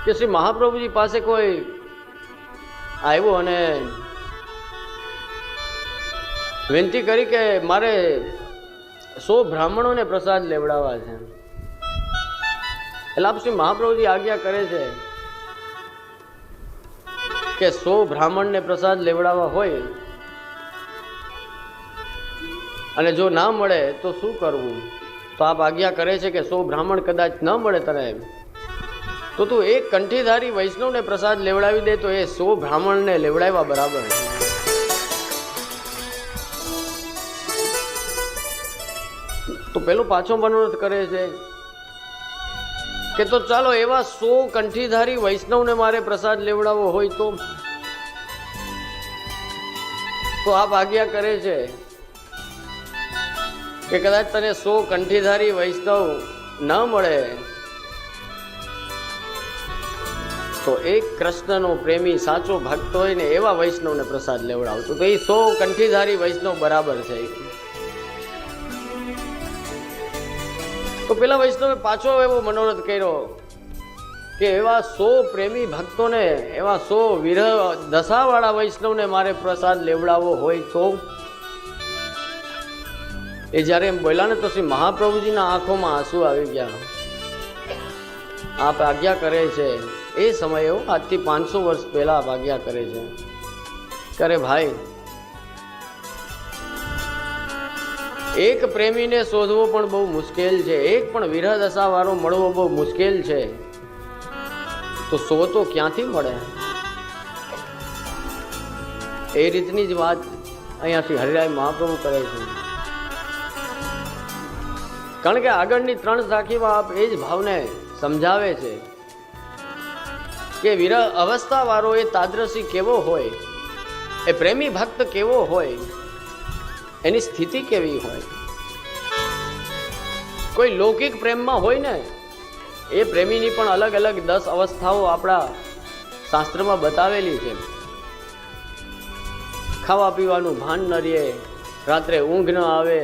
કે શ્રી મહાપ્રભુજી પાસે કોઈ આવ્યો અને વિનંતી કરી કે મારે 100 બ્રાહ્મણોને પ્રસાદ લેવડાવવા છે. એટલે આપ શ્રી મહાપ્રભુજી આજ્ઞા કરે છે કે 100 બ્રાહ્મણને પ્રસાદ લેવડાવવા હોય અને જો ના મળે તો શું કરવું? તો આપ આજ્ઞા કરે છે કે 100 બ્રાહ્મણ કદાચ ન મળે તને તો તું એક કંઠીધારી વૈષ્ણવને પ્રસાદ લેવડાવી દે તો એ 100 બ્રાહ્મણને લેવડાવ્યા બરાબર. તો પેલો પાછો મનોરથ કરે છે કે તો ચાલો એવા 100 કંઠીધારી વૈષ્ણવને મારે પ્રસાદ લેવડાવવો હોય તો આપ આજ્ઞા કરે છે કે કદાચ તને 100 કંઠીધારી વૈષ્ણવ ન મળે તો એક કૃષ્ણનો પ્રેમી સાચો ભક્ત હોય ને એવા વૈષ્ણવને પ્રસાદ લેવડાવતો. તો એ 100 કંઠીધારી વૈષ્ણવ બરાબર છે. તો પેલા વૈષ્ણવે પાછો એવો મનોરથ કર્યો કે એવા 100 પ્રેમી ભક્તોને, એવા 100 વિરહ દશાવાળા વૈષ્ણવને મારે પ્રસાદ લેવડાવવો હોય તો એ જ્યારે એમ બોલ્યા ને તો શ્રી મહાપ્રભુજીના આંખોમાં આંસુ આવી ગયા. આપ આજ્ઞા કરે છે એ સમયે, આજથી 500 વર્ષ પહેલા આપ આજ્ઞા કરે છે કે અરે ભાઈ, એક પ્રેમીને શોધવો પણ બહુ મુશ્કેલ છે, એક પણ વિરહ દશા વાળો મળવો બહુ મુશ્કેલ છે, તો 100 તો ક્યાંથી મળે? એ રીતની જ વાત અહીંયાથી હરિરાય મહાપ્રભુ કરે છે. કારણ કે આગળની 3 સાખીમાં આપ એ જ ભાવને સમજાવે છે કે વિરહ અવસ્થા વાળો એ તાદ્રશી કેવો હોય, એ પ્રેમી ભક્ત કેવો હોય, એની સ્થિતિ કેવી હોય. કોઈ લૌકિક પ્રેમમાં હોય ને એ પ્રેમીની પણ અલગ અલગ 10 અવસ્થાઓ આપણા શાસ્ત્રમાં બતાવેલી છે. ખાવા પીવાનું ભાન ન રહે, રાત્રે ઊંઘ ન આવે,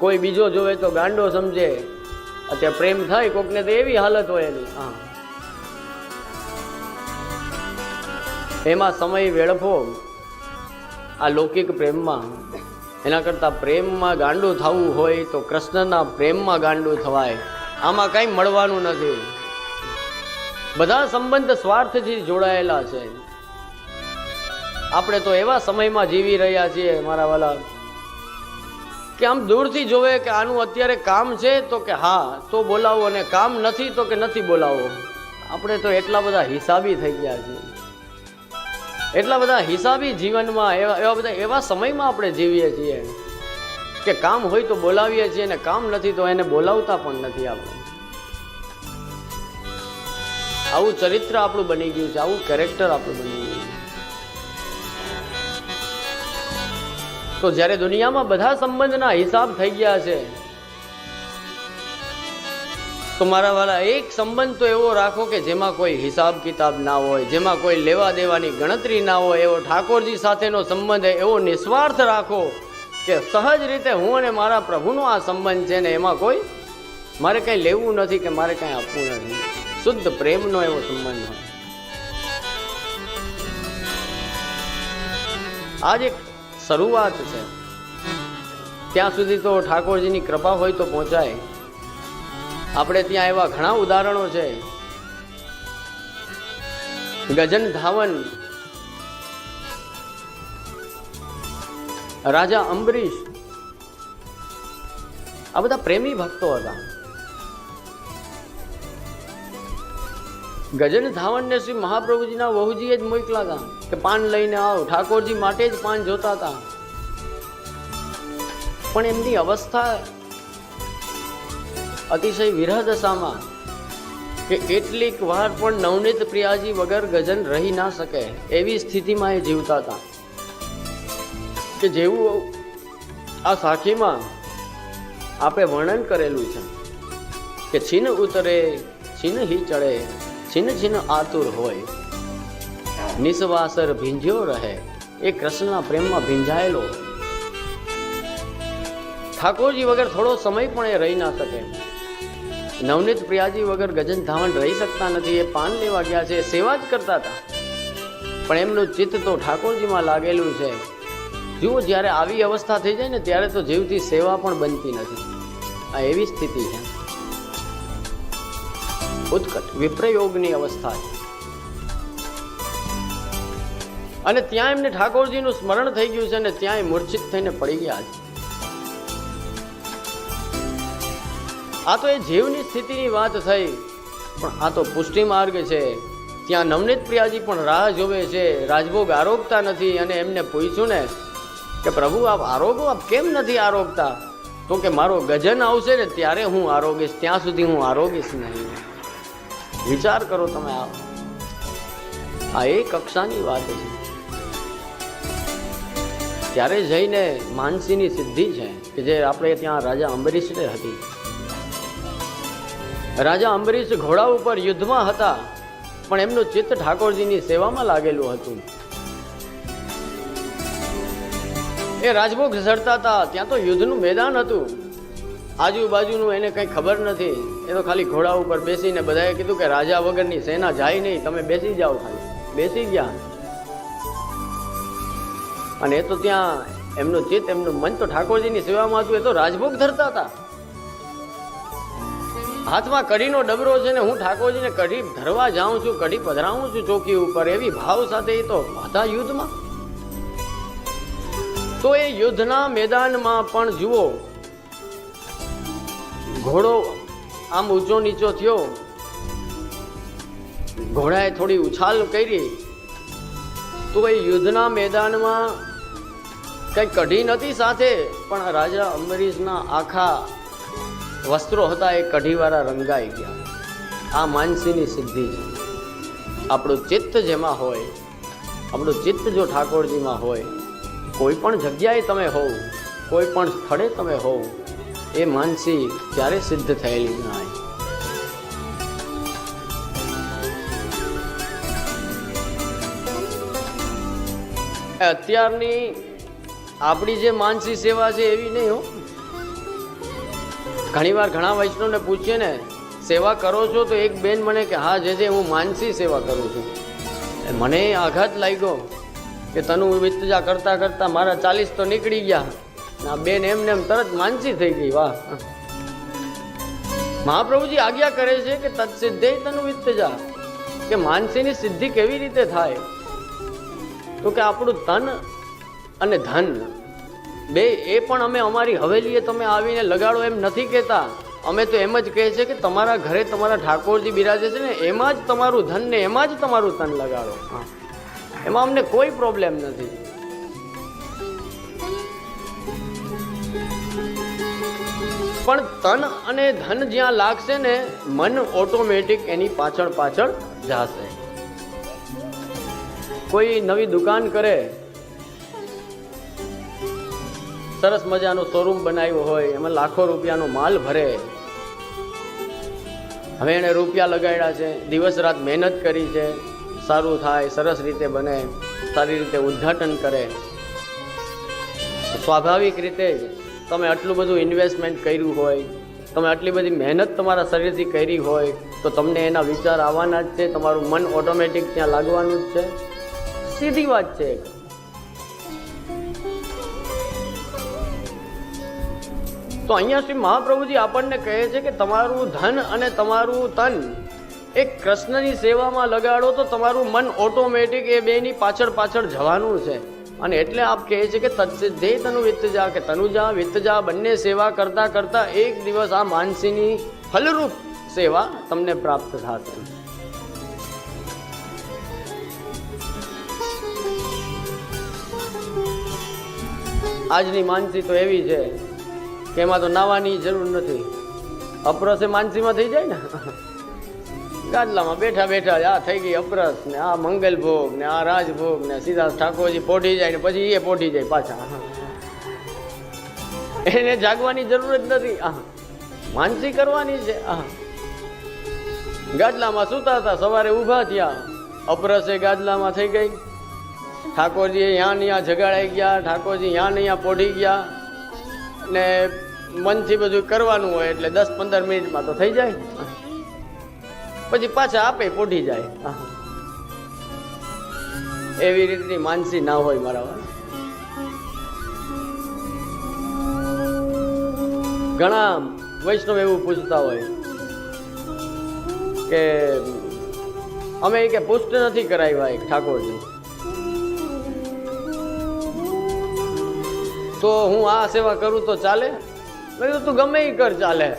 કોઈ બીજો જોવે તો ગાંડો સમજે, અત્યારે પ્રેમ થાય કોકને તો એવી હાલત હોય એની. હા, એમાં સમય વેડફો આ લૌકિક પ્રેમમાં. એના કરતાં પ્રેમમાં ગાંડું થવું હોય તો કૃષ્ણના પ્રેમમાં ગાંડું થવાય. આમાં કંઈ મળવાનું નથી. બધા સંબંધ સ્વાર્થથી જોડાયેલા છે. આપણે તો એવા સમયમાં જીવી રહ્યા છીએ મારા વાલા કે આમ દૂરથી જોવે કે આનું અત્યારે કામ છે તો કે હા તો બોલાવો, અને કામ નથી તો કે નથી બોલાવો. આપણે તો એટલા બધા હિસાબી થઈ ગયા છીએ, એટલા બધા હિસાબી જીવનમાં, એવા સમયમાં આપણે જીવીએ છીએ કે કામ હોય તો બોલાવીએ છીએ અને કામ નથી તો એને બોલાવતા પણ નથી. આપણે આવું ચરિત્ર આપણું બની ગયું છે, આવું કેરેક્ટર આપણું બની ગયું છે. તો જ્યારે દુનિયામાં બધા સંબંધના હિસાબ થઈ ગયા છે તો મારા વાલા એક સંબંધ તો એવો રાખો કે જેમાં કોઈ હિસાબ કિતાબ ના હોય, જેમાં કોઈ લેવા દેવાની ગણતરી ના હોય. એવો ઠાકોરજી સાથેનો સંબંધ એવો નિસ્વાર્થ રાખો કે સહજ રીતે હું અને મારા પ્રભુનો આ સંબંધ છે ને એમાં કોઈ મારે કંઈ લેવું નથી કે મારે કંઈ આપવું નથી. શુદ્ધ પ્રેમનો એવો સંબંધ હોય. આજ એક શરૂઆત છે, ત્યાં સુધી તો ઠાકોરજીની કૃપા હોય તો પહોંચાય. આપણે ત્યાં એવા ઘણા ઉદાહરણો છે. ગજન ધાવન, રાજા અંબરીશ, આ બધા પ્રેમી ભક્તો હતા. ગજન ધાવનને શ્રી મહાપ્રભુજીના વહુજીએ જ મોકલા હતા કે પાન લઈને આવો. ઠાકોરજી માટે જ પાન જોતા હતા. પણ એમની અવસ્થા અતિશય વિરહ દશામાં કે કેટલીક વાર પણ નવનીત પ્રિયાજી વગર ગજન રહી ના શકે એવી સ્થિતિમાં એ જીવતા હતા. કે જેવું આ સાખીમાં આપે વર્ણન કરેલું છે કે છીન ઉતરે છીન હી ચડે, છીન છીન આતુર હોય, નિસ્વાસર ભીંજ્યો રહે. એ કૃષ્ણના પ્રેમમાં ભીંજાયેલો. ઠાકોરજી વગર થોડો સમય પણ એ રહી ના શકે. નવનીત પ્રિયાજી વગર ગજન ધાવણ રહી શકતા નથી. એ પાન લેવા ગયા છે, સેવા જ કરતા હતા, પણ એમનું ચિત્ત તો ઠાકોરજીમાં લાગેલું છે. જુઓ, જ્યારે આવી અવસ્થા થઈ જાય ને ત્યારે તો જીવથી સેવા પણ બનતી નથી. આ એવી સ્થિતિ છે, ઉત્કટ વિપ્રયોગની અવસ્થા છે. અને ત્યાં એમને ઠાકોરજીનું સ્મરણ થઈ ગયું છે અને ત્યાં મૂર્છિત થઈને પડી ગયા છે. આ તો એ જીવની સ્થિતિની વાત થઈ, પણ આ તો પુષ્ટિ માર્ગ છે. ત્યાં નવનીત પ્રિયાજી પણ રાહ જોવે છે, રાજભોગ આરોગતા નથી. અને એમને પૂછ્યું ને કે પ્રભુ આપ આરોગો, આપ કેમ નથી આરોગતા? તો કે મારો ગજન આવશે ને ત્યારે હું આરોગીશ, ત્યાં સુધી હું આરોગીશ નહીં. વિચાર કરો તમે, આ એ કક્ષાની વાત છે. ત્યારે જઈને માનસીની સિદ્ધિ છે કે જે આપણે ત્યાં રાજા અંબરીશને હતી. રાજા અંબરીશ ઘોડા ઉપર યુદ્ધમાં હતા, પણ એમનું ચિત્ત ઠાકોરજીની સેવામાં લાગેલું હતું. એ રાજભોગ સડતા હતા, ત્યાં તો યુદ્ધનું મેદાન હતું. આજુબાજુનું એને કંઈ ખબર નથી. એ તો ખાલી ઘોડા ઉપર બેસીને બધાએ કીધું કે રાજા વગરની સેના જાય નહીં, તમે બેસી જાઓ. ખાલી બેસી ગયા. અને એ તો ત્યાં એમનું ચિત્ત, એમનું મન તો ઠાકોરજીની સેવામાં હતું. એ તો રાજભોગ ધરતા હતા. હાથમાં કઢીનો ડબરો છે ને હું ઠાકોરજીને કઢી ધરવા જાઉં છું, કઢી પધરાવું છું ચોકી ઉપર, એવી ભાવ સાથે એ તો હતા યુદ્ધમાં. તો એ યુદ્ધના મેદાનમાં પણ જુઓ, ઘોડો આમ ઊંચો નીચો થયો, ઘોડાએ થોડી ઉછાલ કરી, તો એ યુદ્ધના મેદાનમાં કઈ કઢી નથી સાથે, પણ રાજા અંબરીશના આખા વસ્ત્રો હતા એ કઢીવાળા રંગાઈ ગયા. આ માનસીની સિદ્ધિ છે. આપણું ચિત્ત જેમાં હોય, આપણું ચિત્ત જો ઠાકોરજીમાં હોય, કોઈ પણ જગ્યાએ તમે હોવ, કોઈ પણ સ્થળે તમે હોવ, એ માનસી ક્યારે સિદ્ધ થયેલી ના. અત્યારની આપણી જે માનસી સેવા છે એવી નહીં હો. ઘણીવાર ઘણા વૈષ્ણવને પૂછીએ ને સેવા કરો છો, તો એક બેન મને કે હા જે હું માનસી સેવા કરું છું. મને આઘાત લાગ્યો કે તનુ વિતજા કરતા કરતા મારા 40 તો નીકળી ગયા. આ બેન એમને એમ તરત માનસી થઈ ગઈ. વાહ! મહાપ્રભુજી આજ્ઞા કરે છે કે તત્સિદ્ધે તનુ વિતજા, કે માનસીની સિદ્ધિ કેવી રીતે થાય? તો કે આપણું તન અને ધન બે એ પણ અમે અમારી હવેલીએ તમે આવીને લગાડો એમ નથી કહેતા. અમે તો એમ જ કહે છે કે તમારા ઘરે તમારા ઠાકોરજી બિરાજે છે ને એમાં જ તમારું ધન ને એમાં જ તમારું તન લગાડો. હા, એમાં અમને કોઈ પ્રોબ્લેમ નથી. પણ તન અને ધન જ્યાં લાગશે ને મન ઓટોમેટિક એની પાછળ પાછળ જશે. કોઈ નવી દુકાન કરે, સરસ મજાનો શોરૂમ બનાવ્યો હોય, એમાં લાખો રૂપિયાનો માલ ભરે. હવે એને રૂપિયા લગાડ્યા છે, દિવસ રાત મહેનત કરી છે, સારું થાય, સરસ રીતે બને, સારી રીતે ઉદ્ઘાટન કરે. સ્વાભાવિક રીતે જ તમે આટલું બધું ઇન્વેસ્ટમેન્ટ કર્યું હોય, તમે આટલી બધી મહેનત તમારા શરીરથી કરી હોય, તો તમને એના વિચાર આવવાના જ છે. તમારું મન ઓટોમેટિક ત્યાં લાગવાનું જ છે. સીધી વાત છે. તો અહીંયા શ્રી મહાપ્રભુજી આપણને કહે છે કે તમારું ધન અને તમારું તન એક કૃષ્ણની સેવામાં લગાડો તો તમારું મન ઓટોમેટિક એ બેની પાછળ પાછળ જવાનું છે. અને એટલે આપ કહે છે કે તત્સિદ્ધે તનુ વિત્તજા, કે તનુજા વિત્તજા બંને સેવા કરતા કરતા એક દિવસ આ માનસીની ફલરૂપ સેવા તમને પ્રાપ્ત થશે. આજની માનસી તો એવી છે કે એમાં તો નાવાની જરૂર નથી. અપરસ એ માનસીમાં થઈ જાય ને, ગાદલામાં બેઠા બેઠા આ થઈ ગઈ અપરસ ને આ મંગલ ભોગ ને આ રાજભોગ ને સીધા ઠાકોરજી પોઢી જાય ને પછી એ પોઢી જાય પાછા. એને જાગવાની જરૂર જ નથી. માનસી કરવાની છે. ગાદલામાં સૂતા હતા, સવારે ઊભા થયા, અપરસે ગાદલામાં થઈ ગઈ. ઠાકોરજી યાં ને યાં જગાડાઈ ગયા, ઠાકોરજી યાં ને યાં પોઢી ગયા ને મનથી બધું કરવાનું હોય એટલે 10-15 મિનિટમાં તો થઈ જાય, પછી પાછા આપે પોઢી જાય. એવી રીતની માનસી ના હોય મારા વાળા. ઘણા વૈષ્ણવ એવું પૂછતા હોય કે અમે કે પુષ્ટ નથી કરાવ્યા એક ઠાકોરજી, તો હું આ સેવા કરું તો ચાલે? મેં કીધું તું ગમે એ કર ચાલે,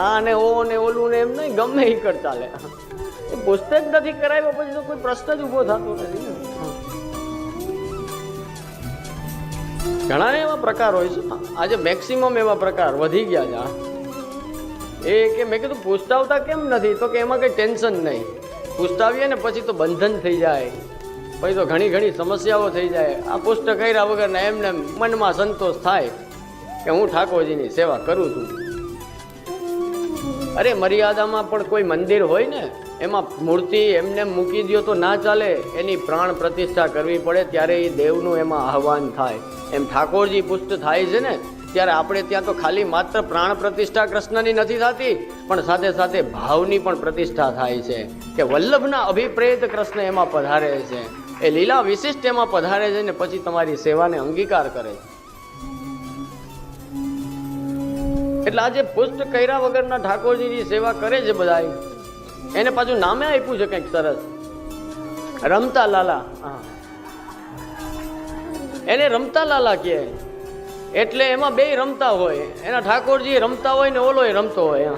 આ ને ઓ ને ઓલું ને એમ નહીં, ગમે એ કર ચાલે. પુસ્તક નથી કરાવ્યો પછી તો કોઈ પ્રશ્ન જ ઉભો થતો નથી. ઘણા એવા પ્રકાર હોય છે, આજે મેક્સિમમ એવા પ્રકાર વધી ગયા છે. એ કે મેં કીધું પૂછતાવતા કેમ નથી? તો કે એમાં કઈ ટેન્શન નહીં, પૂછતાવીએ ને પછી તો બંધન થઈ જાય, પછી તો ઘણી સમસ્યાઓ થઈ જાય. આ પુષ્ટ કર્યા વગર ને એમને મનમાં સંતોષ થાય કે હું ઠાકોરજીની સેવા કરું છું. અરે મર્યાદામાં પણ કોઈ મંદિર હોય ને એમાં મૂર્તિ એમને મૂકી દો તો ના ચાલે, એની પ્રાણ પ્રતિષ્ઠા કરવી પડે ત્યારે એ દેવનું એમાં આહવાન થાય. એમ ઠાકોરજી પુષ્ટ થાય છે ને ત્યારે આપણે ત્યાં તો ખાલી માત્ર પ્રાણ પ્રતિષ્ઠા કૃષ્ણની નથી થતી, પણ સાથે સાથે ભાવની પણ પ્રતિષ્ઠા થાય છે કે વલ્લભના અભિપ્રેત કૃષ્ણ એમાં પધારે છે, એ લીલા વિશિષ્ટ એમાં પધારે છે ને પછી તમારી સેવાને અંગીકાર કરે છે. એટલે આજે પુષ્ટ કર્યા વગરના ઠાકોરજીની સેવા કરે છે બધા, એને પાછું નામે આપ્યું છે કંઈક સરસ, રમતા લાલા. એને રમતા લાલા કહે એટલે એમાં બે રમતા હોય, એના ઠાકોરજી રમતા હોય ને ઓલો રમતો હોય.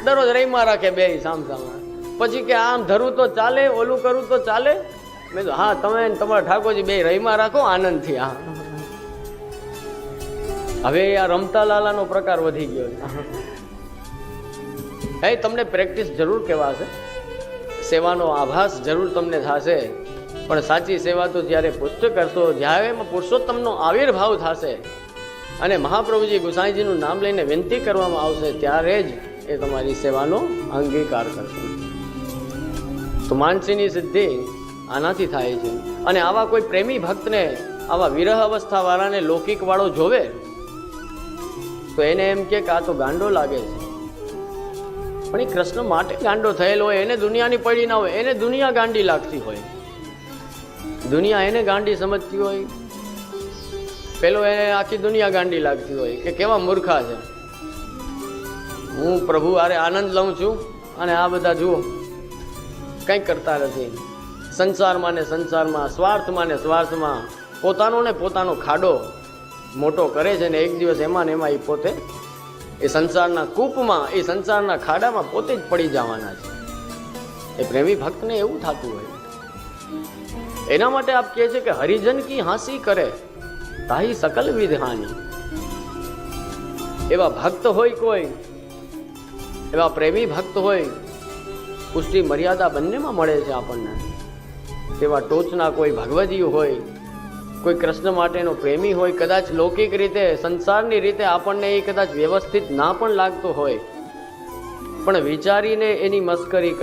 દરરોજ રહીમાં રાખે બે સામસામા, પછી કે આમ ધરું તો ચાલે, ઓલું કરું તો ચાલે. મેં તો હા, તમે તમારા ઠાકોરજી બે રહીમાં રાખો આનંદથી. હા, હવે આ રમતા લાલાનો પ્રકાર વધી ગયો છે. તમને પ્રેક્ટિસ જરૂર કહેવાશે, સેવાનો આભાસ જરૂર તમને થશે, પણ સાચી સેવા તો જ્યારે પુષ્ટ કરશો, જ્યારે એમાં પુરુષોત્તમનો આવિર્ભાવ થશે અને મહાપ્રભુજી ગુસાઈજીનું નામ લઈને વિનંતી કરવામાં આવશે, ત્યારે જ એ તમારી સેવાનો અંગીકાર કરશે. તો માનસીની સિદ્ધિ આનાથી થાય છે. અને આવા કોઈ પ્રેમી ભક્તને, આવા વિરહ અવસ્થા વાળાને લૌકિક વાળો જોવે તો એને એમ કે આ તો ગાંડો લાગે છે, પણ એ કૃષ્ણ માટે ગાંડો થયેલો હોય, એને દુનિયાની પડી ના હોય, એને દુનિયા ગાંડી લાગતી હોય, દુનિયા એને ગાંડી સમજતી હોય, પેલો એને આખી દુનિયા ગાંડી લાગતી હોય કે કેવા મૂર્ખા છે, હું પ્રભુ આરે આનંદ લઉં છું અને આ બધા જુઓ કંઈ કરતા નથી, સંસારમાં ને સંસારમાં, સ્વાર્થમાં ને સ્વાર્થમાં પોતાનો ને પોતાનો ખાડો મોટો કરે છે ને એક દિવસ એમાં ને એમાં એ પોતે એ સંસારના કૂપમાં, એ સંસારના ખાડામાં પોતે જ પડી જવાના છે. એ પ્રેમી ભક્તને એવું થતું હોય. એના માટે આપ કહે છે કે હરિજન કી હાંસી કરે તાહી સકલ વિધાની. એવા ભક્ત હોય કોઈ, એવા પ્રેમી ભક્ત હોય, પુષ્ટિ મર્યાદા બંનેમાં મળે છે આપણને. તેવા ટોચના કોઈ ભગવદીય હોય, કોઈ કૃષ્ણ માટેનો પ્રેમી હોય, કદાચ લૌકિક રીતે સંસારની રીતે આપણને એ કદાચ વ્યવસ્થિત ના પણ લાગતો હોય, પણ વિચારીને એની મસ્કરી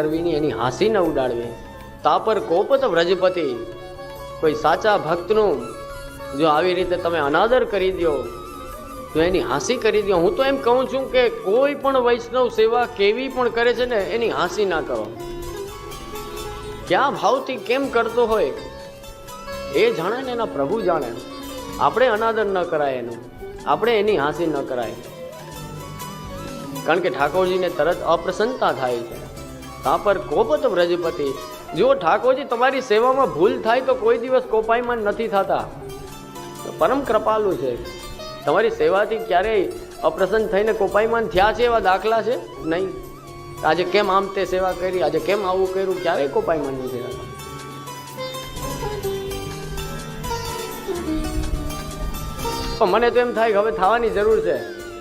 કરવી, એની હાંસી ન ઉડાડવી. તાપર કોપત વ્રજપતિ, કોઈ સાચા ભક્તનું જો આવી રીતે તમે અનાદર કરી દો, તો એની હાંસી કરી દો. હું તો એમ કહું છું કે કોઈ પણ વૈષ્ણવ સેવા કેવી પણ કરે છે ને એની હાંસી ના કરો. ક્યાં ભાવથી કેમ કરતો હોય એ જાણે ને એના પ્રભુ જાણે. આપણે અનાદર ન કરાય એનું, આપણે એની હાંસી ન કરાય, કારણ કે ઠાકોરજીને તરત અપ્રસન્નતા થાય છે. તાપર કોપત વ્રજપતિ, જો ઠાકોરજી તમારી સેવામાં ભૂલ થાય તો કોઈ દિવસ કોપાયમાન નથી થતા, પરમ કૃપાલુ છે. તમારી સેવાથી ક્યારેય અપ્રસન્ન થઈને કોપાયમાન થયા છે એવા દાખલા છે નહીં. આજે કેમ આમ તે સેવા કરી, આજે કેમ આવું કર્યું, ક્યારેય કોપાયમાન નથી થતા. મને તો એમ થાય કે હવે થવાની જરૂર છે.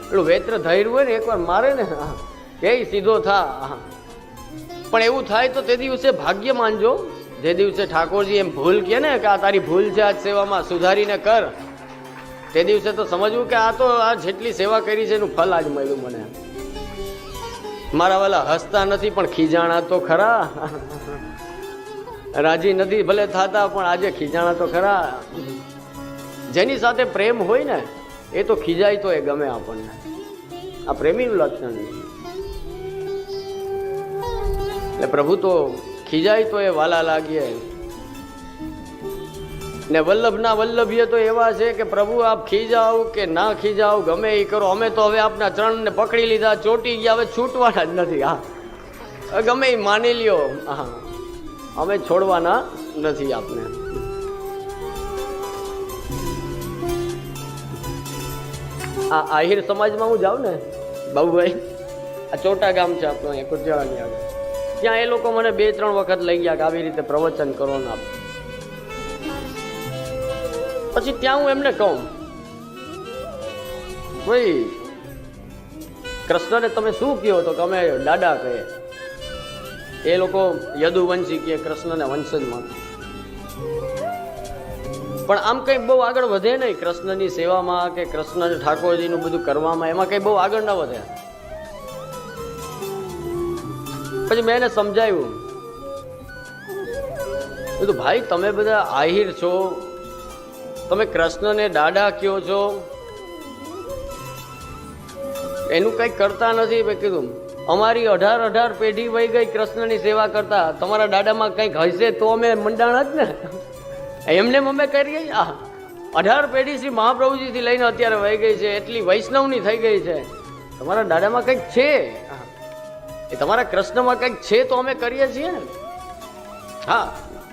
પેલું વેત્ર ધૈર્ય હોય ને એકવાર મારે ને એ સીધો થા. પણ એવું થાય તો તે દિવસે ભાગ્ય માનજો, જે દિવસે ઠાકોરજી એમ ભૂલ કહે ને કે આ તારી ભૂલ છે આજ સેવામાં, સુધારીને કર, તે દિવસે તો સમજવું કે આ તો આ જેટલી સેવા કરી છે એનું ફલ આજ મળ્યું મને. મારા વાલા હસતા નથી પણ ખીજાણા તો ખરા, રાજી નથી ભલે થતા પણ આજે ખીજાણા તો ખરા. જેની સાથે પ્રેમ હોય ને એ તો ખીજાય તો એ ગમે આપણને. આ પ્રેમીનું લક્ષણ છે. એટલે પ્રભુ તો ખીજાય તો એ વાલા લાગીએ. ને વલ્લભના વલ્લભીય તો એવા છે કે પ્રભુ આપ ખીજાવ કે ના ખીજાવ ગમે એ કરો, અમે તો હવે આપના ચરણને પકડી લીધા, ચોટી ગયા, હવે છૂટવાના જ નથી. હા, ગમે એ માની લ્યો, હા, અમે છોડવાના નથી આપને. આ આહિર સમાજમાં હું જાઉં ને બાબુભાઈ, આ ચોટા ગામ છે આપણો અહીંયા કુરજાળાની આગળ, ત્યાં એ લોકો મને 2-3 વખત લઈ ગયા કે આવી રીતે પ્રવચન કરો ને આપ. પછી ત્યાં હું એમને કહું, ભાઈ કૃષ્ણને તમે શું કહો? તો કે અમે દાદા કહે. એ લોકો યદુવંશી કહે, કૃષ્ણને વંશજમાં. પણ આમ કઈ બહુ આગળ વધે નહીં કૃષ્ણની સેવામાં કે કૃષ્ણને ઠાકોરજીનું બધું કરવામાં, એમાં કઈ બહુ આગળ ના વધે. પછી મેં એને સમજાવ્યું, બધું ભાઈ તમે બધા આહિર છો, તમે કૃષ્ણને દાદા કહો છો, એનું કંઈ કરતા નથી. મેં કીધું અમારી 18 પેઢી વહી ગઈ કૃષ્ણની સેવા કરતા, તમારા દાદામાં કંઈક હશે તો અમે મંડાણા જ ને, એમને અમે કરીએ. 18 પેઢી શ્રી મહાપ્રભુજીથી લઈને અત્યારે વહી ગઈ છે, એટલી વૈષ્ણવની થઈ ગઈ છે. તમારા દાદામાં કંઈક છે, એ તમારા કૃષ્ણમાં કંઈક છે તો અમે કરીએ છીએ ને. હા,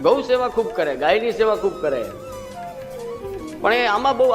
ગૌ સેવા ખૂબ કરે, ગાયની સેવા ખૂબ કરે, પણ એ આમાં બહુ